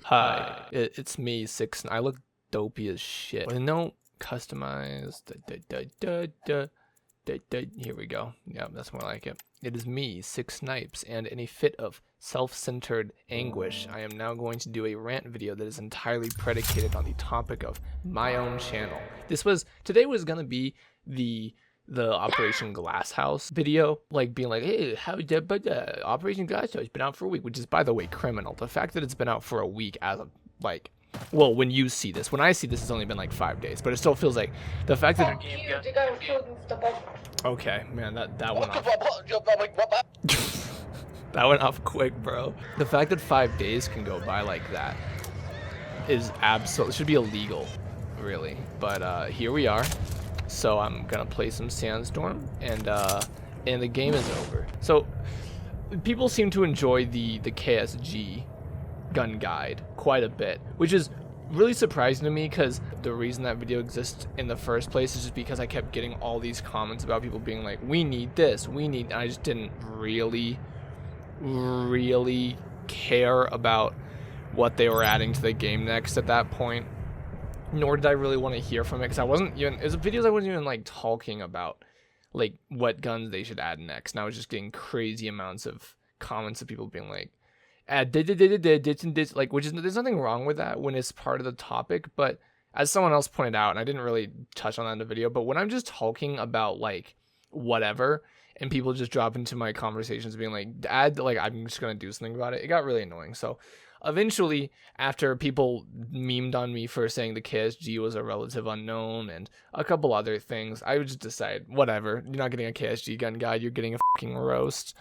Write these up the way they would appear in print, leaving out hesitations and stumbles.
Hi, it's me, Six. I look dopey as shit. With no customized. Here we go. Yeah, that's more like it. It is me, Six Snipes, and in a fit of self-centered anguish, I am now going to do a rant video that is entirely predicated on the topic of my own channel. Today was gonna be the Operation Glasshouse video, like being like, hey, Operation Glasshouse has been out for a week, which is, by the way, criminal. The fact that it's been out for a week as of, like, well, when you see this, when I see this, it's only been like 5 days, but it still feels like the fact that okay, man, that went off. That went off quick, bro. The fact that 5 days can go by like that is absolutely, should be illegal, really. But here we are. So I'm gonna play some Sandstorm, and the game is over. So people seem to enjoy the KSG gun guide quite a bit, which is really surprising to me, because the reason that video exists in the first place is just because I kept getting all these comments about people being like, we need this, and I just didn't really care about what they were adding to the game next at that point. Nor did I really want to hear from it, because it was videos I wasn't even like talking about like what guns they should add next, and I was just getting crazy amounts of comments of people being like, add this, like, which is, there's nothing wrong with that when it's part of the topic, but as someone else pointed out, and I didn't really touch on that in the video, but when I'm just talking about like whatever, and people just drop into my conversations being like, add, like, I'm just gonna do something about it, it got really annoying. So eventually, after people memed on me for saying the KSG was a relative unknown and a couple other things, I would just decide, whatever, you're not getting a KSG gun guide, you're getting a fucking roast.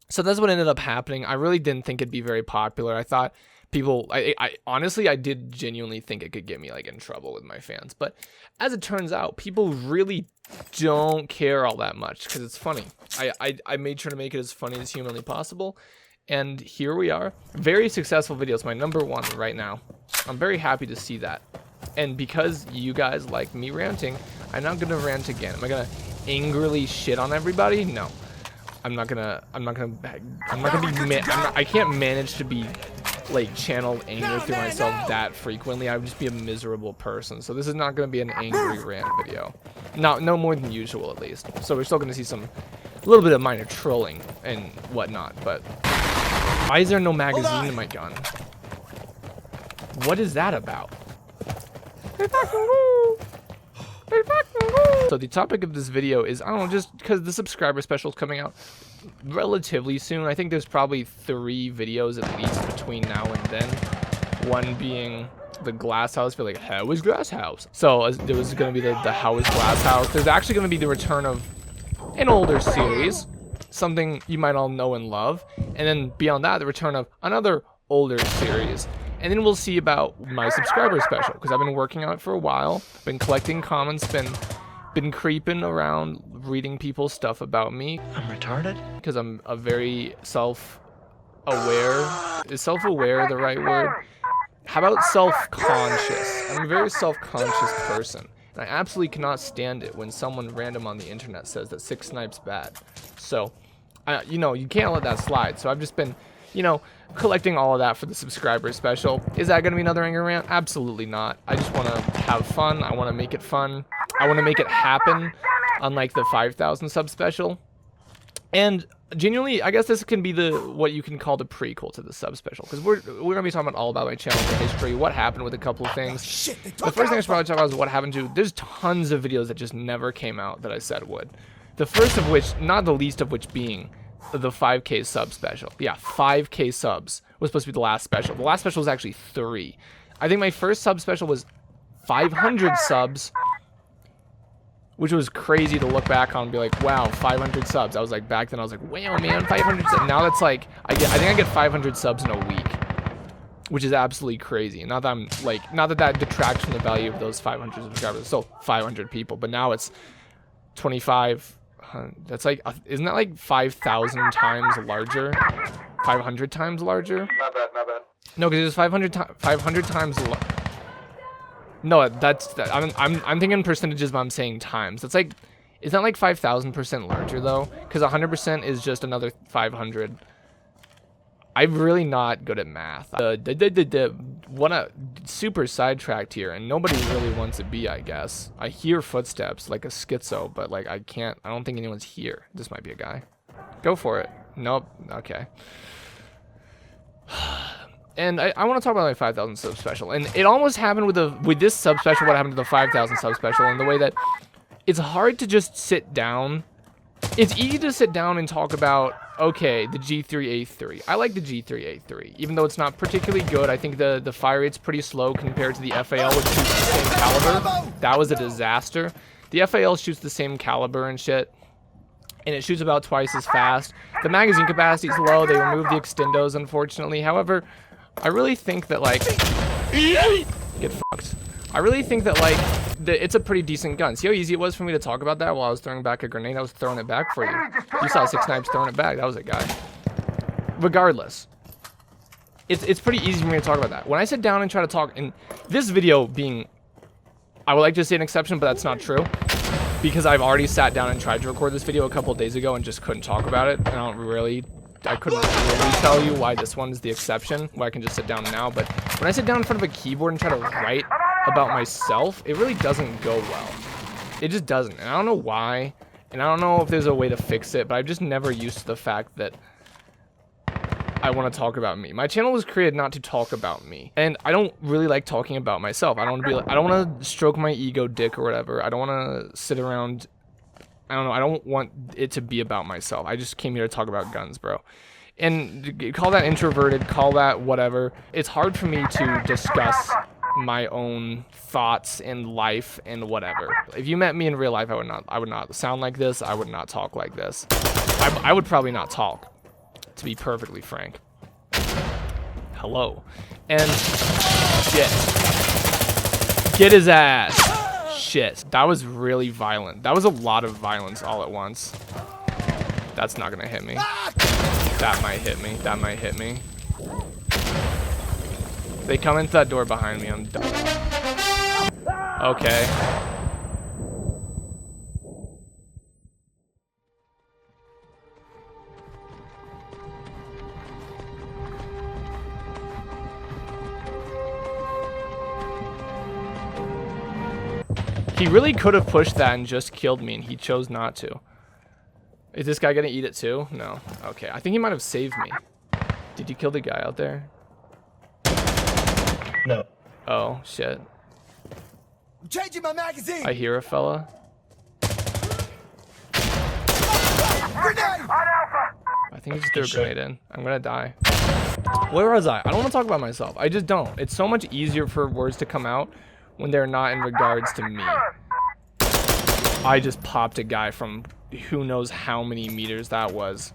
So that's what ended up happening. I really didn't think it'd be very popular. I thought people, I honestly, I did genuinely think it could get me like in trouble with my fans. But as it turns out, people really don't care all that much, because it's funny. I made sure to make it as funny as humanly possible. And here we are. Very successful video. It's my #1 right now. I'm very happy to see that. And because you guys like me ranting, I'm not gonna rant again. Am I gonna angrily shit on everybody? No. I can't manage to be like channeled anger through myself that frequently. I would just be a miserable person. So this is not going to be an angry rant video. No more than usual, at least. So we're still going to see a little bit of minor trolling and whatnot. But why is there no magazine in my gun? What is that about? So the topic of this video is, I don't know, just because the subscriber special is coming out relatively soon. I think there's probably 3 videos at least between now and then. One being the Glasshouse, for like, how is Glasshouse? So there was going to be the how is Glasshouse. There's actually going to be the return of an older series, something you might all know and love. And then beyond that, the return of another older series. And then we'll see about my subscriber special, because I've been working on it for a while, been collecting comments, been creeping around, reading people's stuff about me. I'm retarded? Because I'm a very self-aware. Is self-aware the right word? How about self-conscious? I'm a very self-conscious person. And I absolutely cannot stand it when someone random on the internet says that Six Snipes bad. So, you can't let that slide. So I've just been, collecting all of that for the subscriber special. Is that going to be another anger rant? Absolutely not. I just want to have fun. I want to make it fun. I want to make it happen, unlike the 5,000 sub special. And genuinely, I guess this can be what you can call the prequel to the sub special, because we're going to be talking about all about my channel, the history, what happened with a couple of things. The first thing I should probably talk about is what happened to, there's tons of videos that just never came out that I said would. The first of which, not the least of which, being the 5K sub special. Yeah, 5K subs was supposed to be the last special. The last special was actually 3. I think my first sub special was 500 subs, which was crazy to look back on and be like, wow, 500 subs. I was like, back then I was like, wow, man, 500 subs. Now that's like, I think I get 500 subs in a week, which is absolutely crazy. Not that I'm like, not that detracts from the value of those 500 subscribers. It's still 500 people, but now it's 25. That's like, isn't that like 5,000 times larger? 500 times larger? Not bad. No, because it's 500 times. No, I'm thinking percentages, but I'm saying times. That's like, is that like 5,000% larger though? Because 100% is just another 500. I'm really not good at math. Wanna super sidetracked here, and nobody really wants to be, I guess. I hear footsteps like a schizo, but like I don't think anyone's here. This might be a guy. Go for it. Nope. Okay. And I want to talk about my 5,000 sub special, and it almost happened with this sub special. What happened to the 5,000 sub special, in the way that it's hard to just sit down. It's easy to sit down and talk about, okay, the G3A3. I like the G3A3, even though it's not particularly good. I think the fire rate's pretty slow compared to the FAL, which shoots the same caliber. That was a disaster. The FAL shoots the same caliber and shit, and it shoots about twice as fast. The magazine capacity is low. They removed the extendos, unfortunately. However, I really think that, like, get fucked. I really think that, like, it's a pretty decent gun. See how easy it was for me to talk about that while I was throwing back a grenade? I was throwing it back for you. You saw 6 snipes throwing it back. That was a guy. Regardless, it's pretty easy for me to talk about that. When I sit down and try to talk, and this video being, I would like to say an exception, but that's not true, because I've already sat down and tried to record this video a couple of days ago and just couldn't talk about it. I couldn't really tell you why this one is the exception, where I can just sit down now. But when I sit down in front of a keyboard and try to write about myself, it really doesn't go well. It just doesn't, and I don't know why, and I don't know if there's a way to fix it, but I'm just never used to the fact that I want to talk about me. My channel was created not to talk about me, and I don't really like talking about myself. I don't want to stroke my ego dick or whatever. I don't want to sit around. I don't know. I don't want it to be about myself. I just came here to talk about guns, bro. And call that introverted, call that whatever. It's hard for me to discuss my own thoughts in life and whatever. If you met me in real life, I would not sound like this. I would not talk like this. I would probably not talk, to be perfectly frank. Hello. And shit. Get his ass. Shit, that was really violent. That was a lot of violence all at once. That's not gonna hit me. That might hit me. That might hit me. If they come into that door behind me, I'm done. Okay. He really could have pushed that and just killed me, and he chose not to. Is this guy gonna eat it too? No. Okay, I think he might have saved me. Did you kill the guy out there? No. Oh, shit. I'm changing my magazine! I hear a fella. Grenade! I think he just threw a grenade in. I'm gonna die. Where was I? I don't want to talk about myself. I just don't. It's so much easier for words to come out when they're not in regards to me. I just popped a guy from who knows how many meters that was.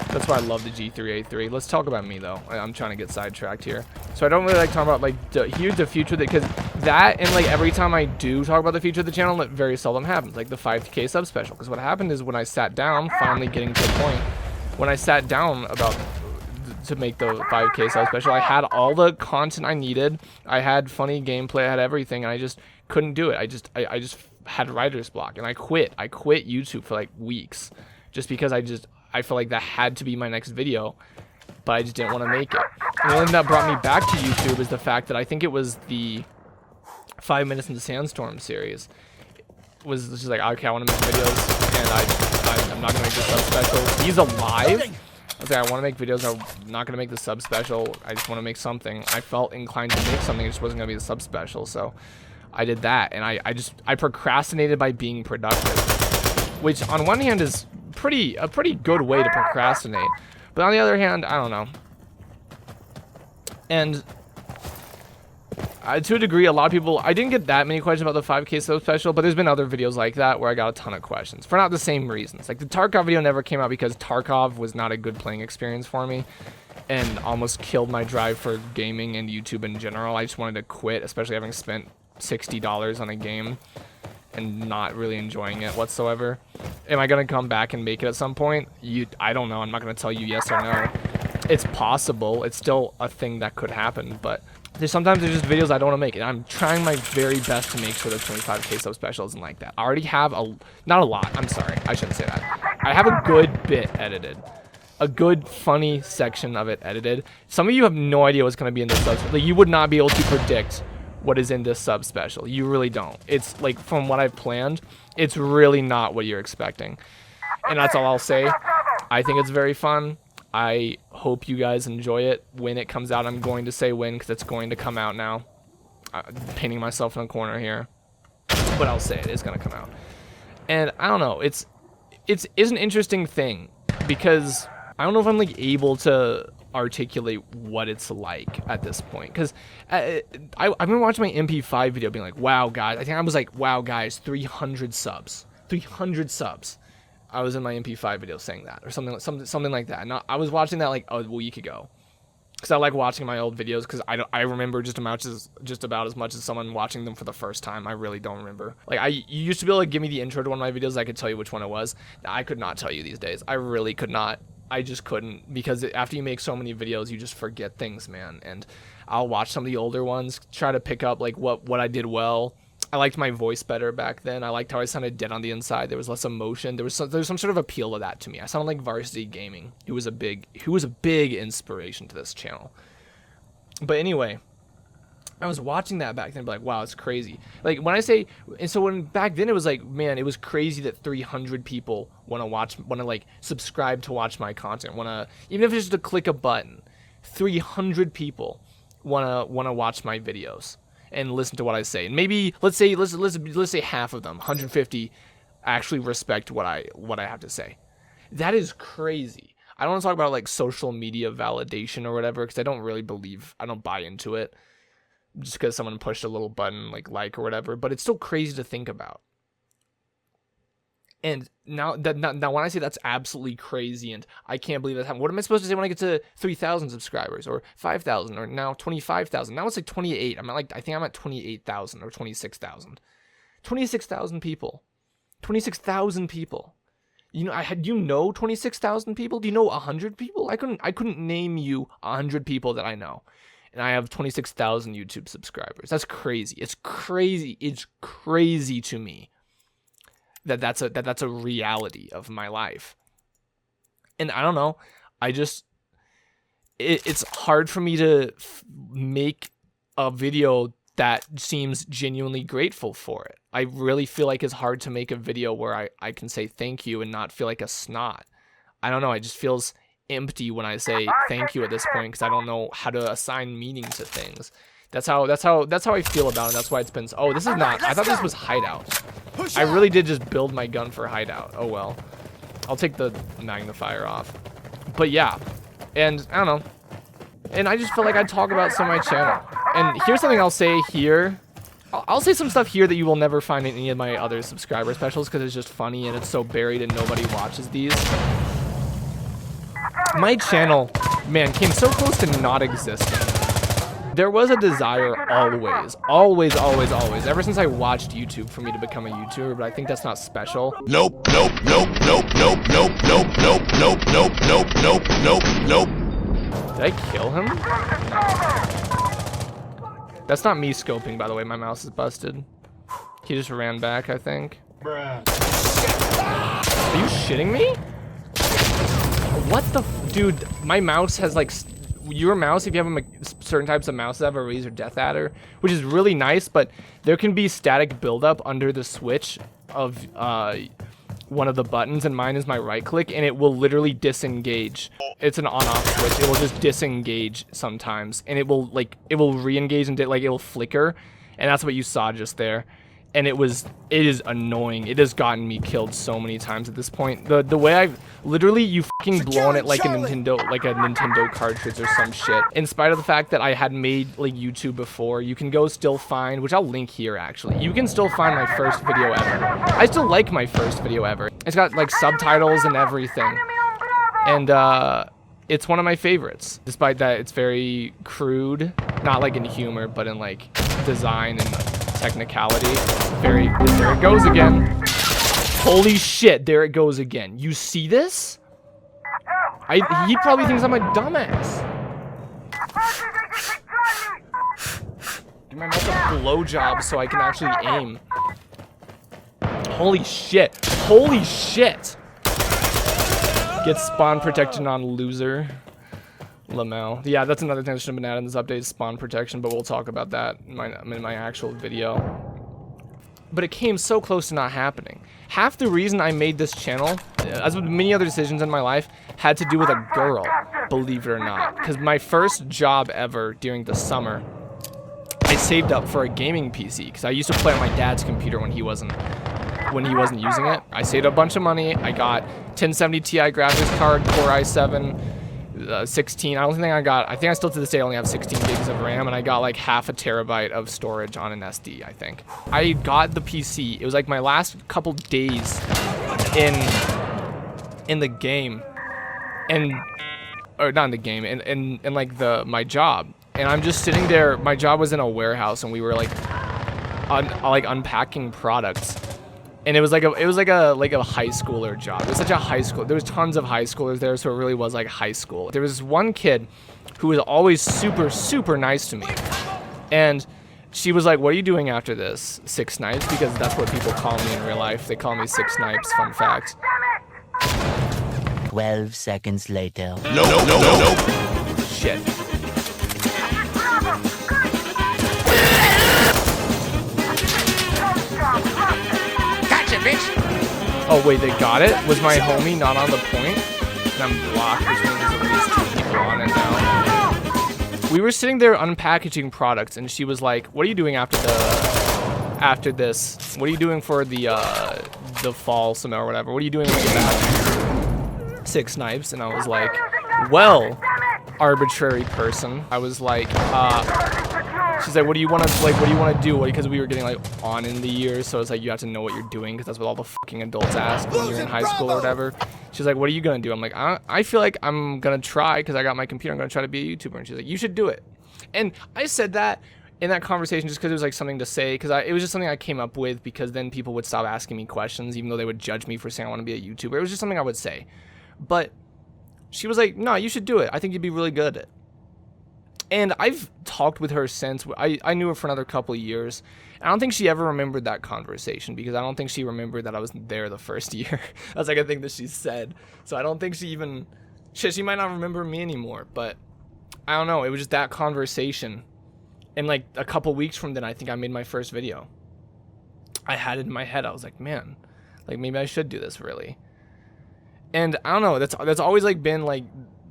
That's why I love the G3A3. Let's talk about me though. I'm trying to get sidetracked here. So I don't really like talking about like here's the future, because that and like every time I do talk about the future of the channel, it very seldom happens. Like the 5K sub special. Because what happened is when I sat down, finally getting to the point, when I sat down about to make the 5K sub special, I had all the content I needed. I had funny gameplay, I had everything, and I just couldn't do it. I just had writer's block, and I quit YouTube for like weeks just because I felt like that had to be my next video, but I just didn't want to make it. And the only thing that brought me back to YouTube is the fact that I think it was the 5 Minutes in the Sandstorm series. It was just like, okay, I want to make videos, and I'm not gonna make this sub special. He's alive. I was like, I want to make videos. I'm not gonna make the sub special. I just want to make something. I felt inclined to make something. It just wasn't gonna be the sub special, so I did that, and I procrastinated by being productive, which on one hand is a pretty good way to procrastinate, but on the other hand, I don't know. And to a degree, a lot of people, I didn't get that many questions about the 5K sub special, but there's been other videos like that where I got a ton of questions for not the same reasons. Like the Tarkov video never came out because Tarkov was not a good playing experience for me and almost killed my drive for gaming and YouTube in general. I just wanted to quit, especially having spent $60 on a game and not really enjoying it whatsoever. Am I gonna come back and make it at some point? I don't know. I'm not gonna tell you yes or no. It's possible. It's still a thing that could happen, but sometimes there's just videos I don't want to make, and I'm trying my very best to make sure the 25K sub special isn't like that. I already have not a lot. I'm sorry, I shouldn't say that. I have a good bit edited. a good, funny section of it edited. Some of you have no idea what's going to be in this sub. Like, you would not be able to predict what is in this sub special. You really don't. It's like, from what I've planned, it's really not what you're expecting. And that's all I'll say. I think it's very fun. I hope you guys enjoy it when it comes out. I'm going to say when because it's going to come out now. I'm painting myself in a corner here, but I'll say it is going to come out. And I don't know. It's an interesting thing because I don't know if I'm like able to articulate what it's like at this point, because I've been watching my MP5 video being like, wow guys, I think I was like, wow guys, 300 subs. I was in my MP5 video saying that or something like that. And I was watching that like a week ago because I like watching my old videos because I remember just about as much as someone watching them for the first time. I really don't remember. Like you used to be able to give me the intro to one of my videos, I could tell you which one it was. I could not tell you these days. I really could not. I just couldn't, because after you make so many videos, you just forget things, man. And I'll watch some of the older ones, try to pick up like what I did well. I liked my voice better back then. I liked how I sounded dead on the inside. There was less emotion. There was some sort of appeal to that to me. I sounded like Varsity Gaming, who was a big inspiration to this channel. But anyway, I was watching that back then and be like, wow, it's crazy. Like when I say, and so when back then it was like, man, it was crazy that 300 people want to like subscribe to watch my content. Even if it's just to click a button, 300 people want to watch my videos and listen to what I say. And maybe let's say half of them, 150, actually respect what I have to say. That is crazy. I don't want to talk about like social media validation or whatever, because I don't buy into it. Just because someone pushed a little button like or whatever, but it's still crazy to think about. And now when I say that's absolutely crazy and I can't believe that's happening, what am I supposed to say when I get to 3,000 subscribers or 5,000 or now 25,000? Now it's like 28. I think I'm at 28,000 or 26,000. 26,000 people. 26,000 people. You know 26,000 people? Do you know 100 people? I couldn't name you 100 people that I know. And I have 26,000 YouTube subscribers. That's crazy. It's crazy. It's crazy to me that's a reality of my life. And I don't know. It's hard for me to make a video that seems genuinely grateful for it. I really feel like it's hard to make a video where I can say thank you and not feel like a snot. I don't know. It just feels empty when I say thank you at this point, because I don't know how to assign meaning to things. That's how I feel about it. That's why it's been. Oh, this is not. I thought this was hideout. I really did just build my gun for hideout. Oh well. I'll take the magnifier off. But yeah, and I don't know. And I just feel like I'd talk about some of my channel. And here's something I'll say here. I'll say some stuff here that you will never find in any of my other subscriber specials, because it's just funny and it's so buried and nobody watches these. My channel, man, came so close to not existing. There was a desire always, ever since I watched YouTube, for me to become a YouTuber, but I think that's not special. Nope. Did I kill him? No. That's not me scoping, by the way. My mouse is busted. He just ran back, I think. Bruh. Are you shitting me? What the dude, my mouse has like, your mouse, if you have certain types of mouses have a Razer Death Adder, which is really nice, but there can be static buildup under the switch of one of the buttons, and mine is my right click, and it will literally disengage. It's an on-off switch. It will just disengage sometimes, and it will re-engage and it will flicker, and that's what you saw just there. And it is annoying. It has gotten me killed so many times at this point. The way I've literally, you fucking blown it like a Nintendo cartridge or some shit. In spite of the fact that I had made like YouTube before, you can go still find, which I'll link here actually. You can still find my first video ever. I still like my first video ever. It's got like subtitles and everything. And it's one of my favorites. Despite that it's very crude, not like in humor, but in like design and technicality. There it goes again. Holy shit, there it goes again. You see this? He probably thinks I'm a dumbass. Give my mouse a blowjob so I can actually aim. Holy shit. Holy shit. Get spawn protection on loser. Lamel. Yeah, that's another thing that should have been added in this update, spawn protection, but we'll talk about that in my actual video. But it came so close to not happening. Half the reason I made this channel, as with many other decisions in my life, had to do with a girl, believe it or not. Because my first job ever during the summer, I saved up for a gaming PC, because I used to play on my dad's computer when he wasn't using it. I saved a bunch of money. I got 1070 Ti graphics card, Core i7, 16. I think I still to this day only have 16 gigs of RAM, and I got like half a terabyte of storage on an SD, I think. I got the PC. It was like my last couple days in the game, or not in the game, in like my job. And I'm just sitting there. My job was in a warehouse, and we were like unpacking products. And it was like a high schooler job. It was such a high school. There was tons of high schoolers there, so it really was like high school. There was this one kid who was always super, super nice to me. And she was like, "What are you doing after this? 6 Snipes?" Because that's what people call me in real life. They call me 6 Snipes, fun fact. 12 seconds later. No. Shit. Oh wait, they got it? Was my homie not on the point? And I'm blocked, which means there's at least 2 people on it now. We were sitting there unpackaging products, and she was like, "What are you doing after this? What are you doing for the fall summer or whatever? What are you doing when you get back?" 6 Snipes, and I was like, "Well, arbitrary person." I was like, she's like, what do you want to do? Because we were getting like on in the year, so it's like you have to know what you're doing, because that's what all the fucking adults ask when you're in high school or whatever. She's like, what are you gonna do? I'm like, I feel like I'm gonna try, because I got my computer, I'm gonna try to be a YouTuber. And she's like, you should do it. And I said that in that conversation just because it was like something to say, because it was just something I came up with, because then people would stop asking me questions, even though they would judge me for saying I want to be a YouTuber. It was just something I would say. But she was like, no, you should do it. I think you'd be really good at it. And I've talked with her since. I knew her for another couple of years. I don't think she ever remembered that conversation, because I don't think she remembered that I was there the first year. That's like a thing that she said. So I don't think she even... Shit, she might not remember me anymore, but I don't know. It was just that conversation. And like a couple weeks from then, I think I made my first video. I had it in my head. I was like, man, like maybe I should do this really. And I don't know. That's always like been like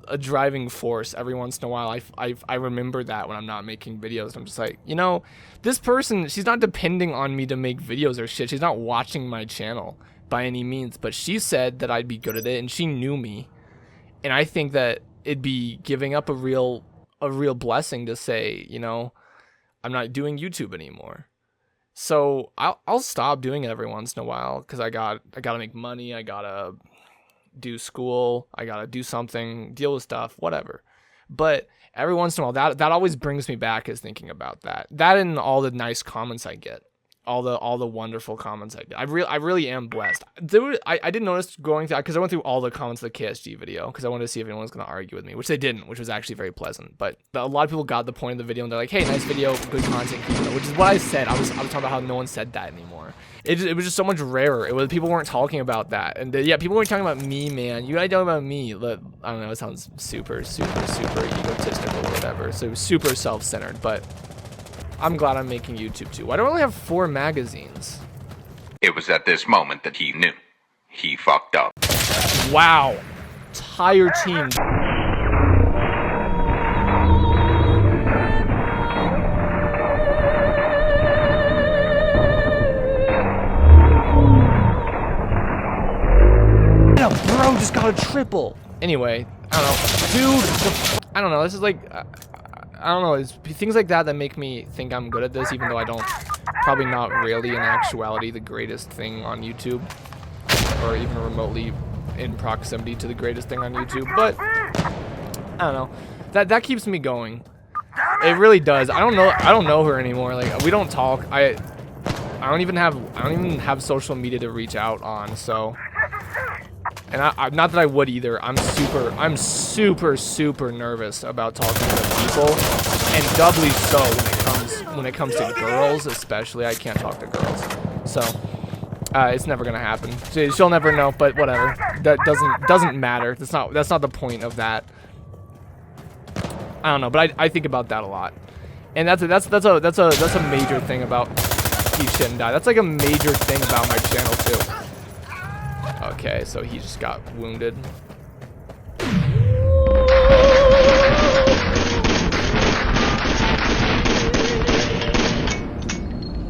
a driving force. Every once in a while I remember that when I'm not making videos. I'm just like, you know, this person, she's not depending on me to make videos or shit. She's not watching my channel by any means, but she said that I'd be good at it, and she knew me. And I think that it'd be giving up a real blessing to say, you know, I'm not doing YouTube anymore. So I'll stop doing it every once in a while, because I gotta make money, I gotta do school, I gotta do something, deal with stuff, whatever. But every once in a while, that always brings me back, is thinking about that and all the nice comments I get, all the wonderful comments I get. I really am blessed. I didn't notice going through, because I went through all the comments of the KSG video, because I wanted to see if anyone was going to argue with me, which they didn't, which was actually very pleasant. But a lot of people got the point of the video, and they're like, hey, nice video, good content, which is what I said. I was talking about how no one said that anymore. It was just so much rarer. People weren't talking about that. And yeah, people weren't talking about me, man. You gotta talk about me. I don't know, it sounds super, super, super egotistical or whatever. So super self-centered, but I'm glad I'm making YouTube too. Why do I only have 4 magazines? It was at this moment that he knew. He fucked up. Wow. Entire team. Bro just got a triple. Anyway, I don't know. Dude, I don't know. This is like... I don't know, it's things like that make me think I'm good at this, even though I don't, probably not really in actuality the greatest thing on YouTube, or even remotely in proximity to the greatest thing on YouTube, but I don't know, that keeps me going. It really does. I don't know her anymore. Like, we don't talk. I don't even have social media to reach out on, so. And not that I would either. I'm super, super nervous about talking to people, and doubly so when it comes to girls, especially. I can't talk to girls. So, It's never gonna happen. She'll never know, but whatever. That doesn't matter. That's not the point of that. I don't know, but I think about that a lot, and that's a major thing about He Shouldn't Die. That's like a major thing about my channel too. Okay, so he just got wounded.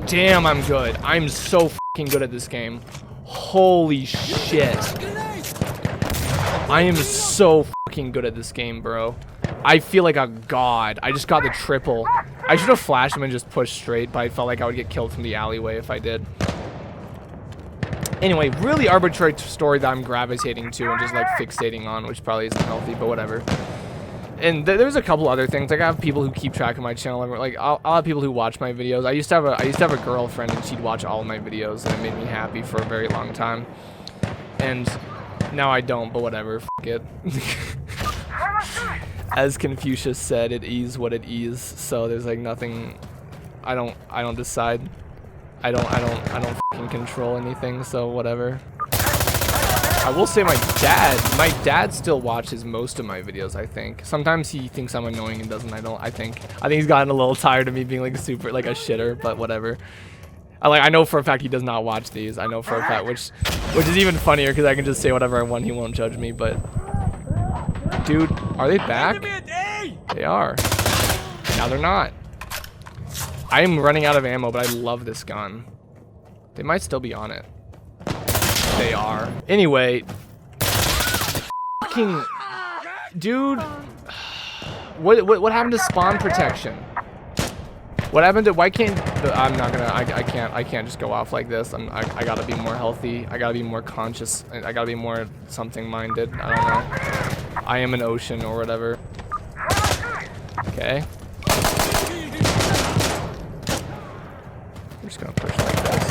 Damn, I'm good. I'm so fucking good at this game. Holy shit. I am so fucking good at this game, bro. I feel like a god. I just got the triple. I should have flashed him and just pushed straight, but I felt like I would get killed from the alleyway if I did. Anyway, really arbitrary story that I'm gravitating to and just like fixating on, which probably isn't healthy, but whatever. And there's a couple other things. Like I have people who keep track of my channel. Like I'll have people who watch my videos. I used to have a girlfriend, and she'd watch all of my videos, and it made me happy for a very long time. And now I don't, but whatever. F it. As Confucius said, it is what it is. So there's like nothing. I don't decide. I don't fucking control anything. So whatever. I will say my dad still watches most of my videos, I think. Sometimes he thinks I'm annoying and doesn't. I think he's gotten a little tired of me being like super, like a shitter, but whatever. I know for a fact he does not watch these. I know for a fact, which is even funnier because I can just say whatever I want. He won't judge me, but dude, are they back? They are. Now they're not. I am running out of ammo, but I love this gun. They might still be on it. They are. Anyway, fucking dude, what happened to spawn protection? What happened to, why can't I'm not gonna, I can't just go off like this. I gotta be more healthy. I gotta be more conscious. I gotta be more something minded. I don't know. I am an ocean or whatever. Okay. I'm just gonna push like this.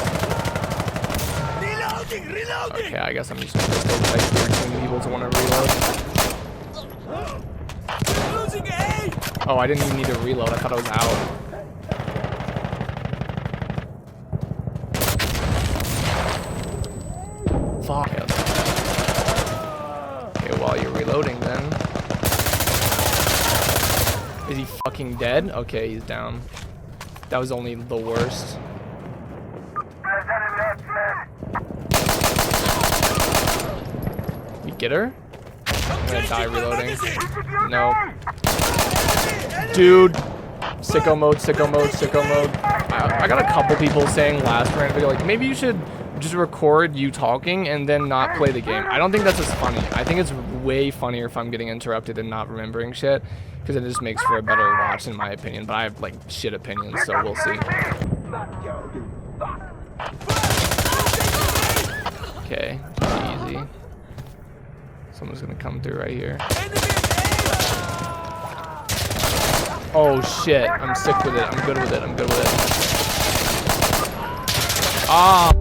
Okay, I guess I'm just gonna go like too many people to want to reload. Oh, I didn't even need to reload. I thought I was out. Fuck. Okay, while you're reloading then. Is he fucking dead? Okay, he's down. That was only the worst. We get her? I'm gonna die reloading. No. Dude. Sicko mode, sicko mode, sicko mode. I got a couple people saying last rant video, like, maybe you should just record you talking and then not play the game. I don't think that's as funny. I think it's way funnier if I'm getting interrupted and not remembering shit, because it just makes for a better watch in my opinion, but I have like shit opinions, so we'll see. Okay, easy. Someone's gonna come through right here. Oh shit, I'm sick with it. I'm good with it. I'm good with it. Ah.